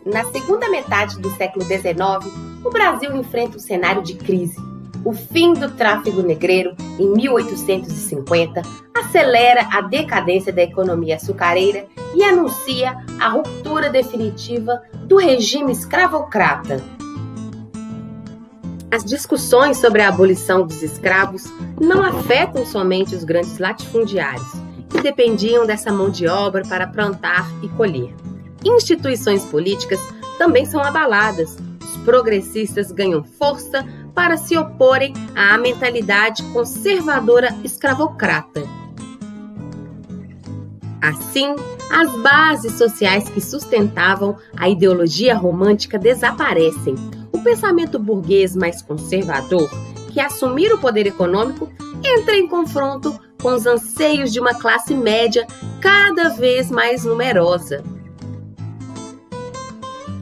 Na segunda metade do século XIX, o Brasil enfrenta um cenário de crise. O fim do tráfego negreiro, em 1850, acelera a decadência da economia açucareira e anuncia a ruptura definitiva do regime escravocrata. As discussões sobre a abolição dos escravos não afetam somente os grandes latifundiários, que dependiam dessa mão de obra para plantar e colher. Instituições políticas também são abaladas. Os progressistas ganham força para se oporem à mentalidade conservadora escravocrata. Assim, as bases sociais que sustentavam a ideologia romântica desaparecem. O pensamento burguês mais conservador, que assumir o poder econômico, entra em confronto com os anseios de uma classe média cada vez mais numerosa.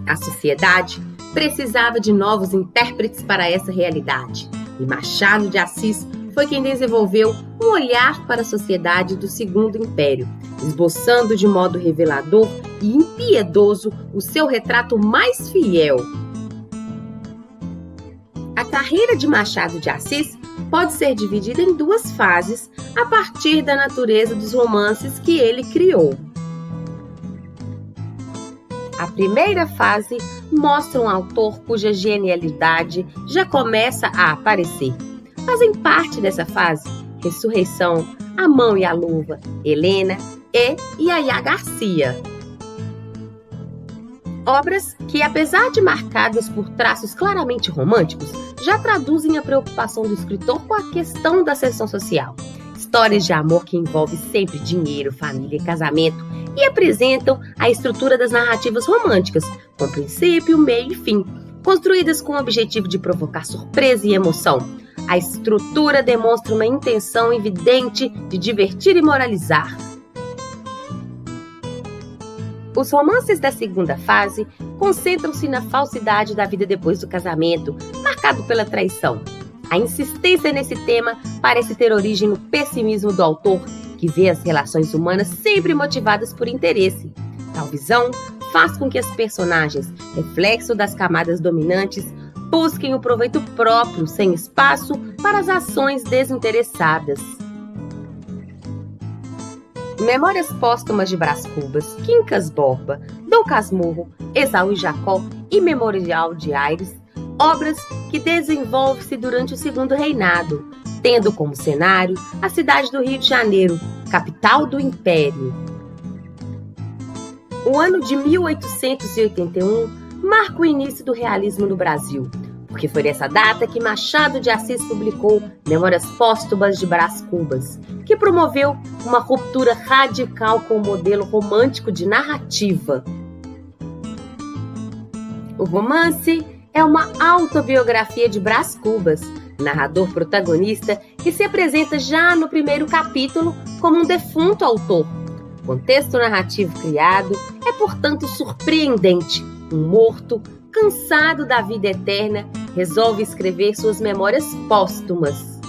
A sociedade precisava de novos intérpretes para essa realidade, e Machado de Assis foi quem desenvolveu um olhar para a sociedade do Segundo Império, esboçando de modo revelador e impiedoso o seu retrato mais fiel. A carreira de Machado de Assis pode ser dividida em duas fases a partir da natureza dos romances que ele criou. A primeira fase mostra um autor cuja genialidade já começa a aparecer. Fazem parte dessa fase Ressurreição, A Mão e a Luva, Helena e Yaya Garcia. Obras que, apesar de marcadas por traços claramente românticos, já traduzem a preocupação do escritor com a questão da ascensão social. Histórias de amor que envolvem sempre dinheiro, família e casamento e apresentam a estrutura das narrativas românticas, com princípio, meio e fim, construídas com o objetivo de provocar surpresa e emoção. A estrutura demonstra uma intenção evidente de divertir e moralizar. Os romances da segunda fase concentram-se na falsidade da vida depois do casamento, marcado pela traição. A insistência nesse tema parece ter origem no pessimismo do autor, que vê as relações humanas sempre motivadas por interesse. Tal visão faz com que as personagens, reflexo das camadas dominantes, busquem o proveito próprio, sem espaço para as ações desinteressadas. Memórias Póstumas de Brás Cubas, Quincas Borba, Dom Casmurro, Esaú e Jacó e Memorial de Aires, obras que desenvolvem-se durante o Segundo Reinado, tendo como cenário a cidade do Rio de Janeiro, capital do Império. O ano de 1881 marca o início do realismo no Brasil, porque foi nessa data que Machado de Assis publicou Memórias Póstumas de Brás Cubas, que promoveu uma ruptura radical com o modelo romântico de narrativa. O romance é uma autobiografia de Brás Cubas, narrador protagonista que se apresenta já no primeiro capítulo como um defunto autor. O contexto narrativo criado é, portanto, surpreendente. Um morto, cansado da vida eterna, resolve escrever suas memórias póstumas.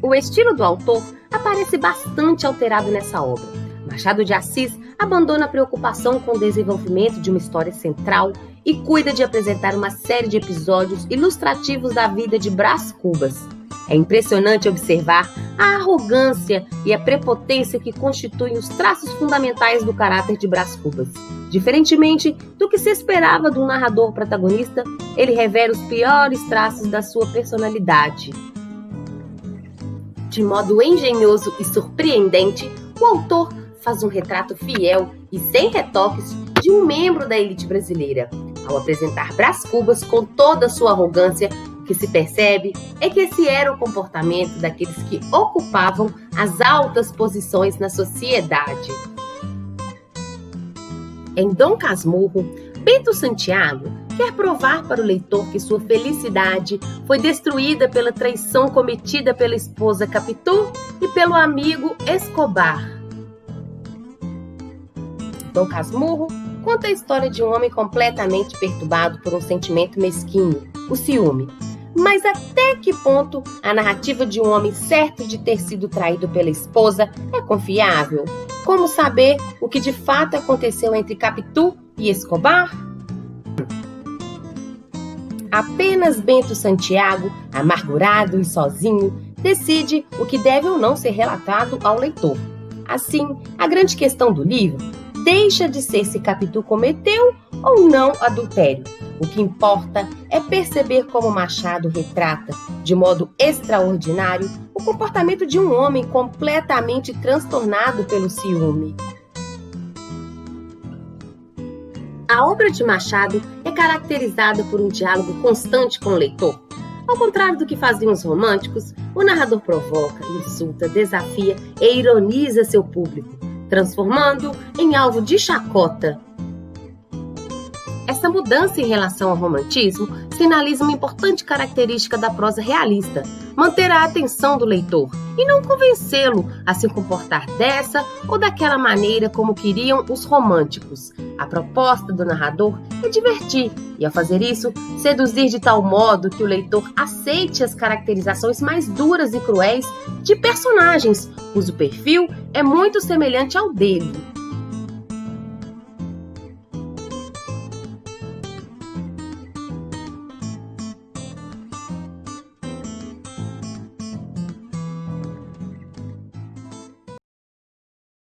O estilo do autor aparece bastante alterado nessa obra. Machado de Assis abandona a preocupação com o desenvolvimento de uma história central e cuida de apresentar uma série de episódios ilustrativos da vida de Brás Cubas. É impressionante observar a arrogância e a prepotência que constituem os traços fundamentais do caráter de Brás Cubas. Diferentemente do que se esperava de um narrador protagonista, ele revela os piores traços da sua personalidade. De modo engenhoso e surpreendente, o autor faz um retrato fiel e sem retoques de um membro da elite brasileira. Ao apresentar Brás Cubas com toda a sua arrogância, o que se percebe é que esse era o comportamento daqueles que ocupavam as altas posições na sociedade. Em Dom Casmurro, Bento Santiago quer provar para o leitor que sua felicidade foi destruída pela traição cometida pela esposa Capitu e pelo amigo Escobar. Dom Casmurro conta a história de um homem completamente perturbado por um sentimento mesquinho, o ciúme. Mas até que ponto a narrativa de um homem certo de ter sido traído pela esposa é confiável? Como saber o que de fato aconteceu entre Capitu e Escobar? Apenas Bento Santiago, amargurado e sozinho, decide o que deve ou não ser relatado ao leitor. Assim, a grande questão do livro deixa de ser se Capitu cometeu ou não adultério. O que importa é perceber como Machado retrata, de modo extraordinário, o comportamento de um homem completamente transtornado pelo ciúme. A obra de Machado é caracterizada por um diálogo constante com o leitor. Ao contrário do que faziam os românticos, o narrador provoca, insulta, desafia e ironiza seu público, transformando-o em alvo de chacota. Essa mudança em relação ao romantismo sinaliza uma importante característica da prosa realista: manter a atenção do leitor e não convencê-lo a se comportar dessa ou daquela maneira como queriam os românticos. A proposta do narrador é divertir e, ao fazer isso, seduzir de tal modo que o leitor aceite as caracterizações mais duras e cruéis de personagens cujo perfil é muito semelhante ao dele.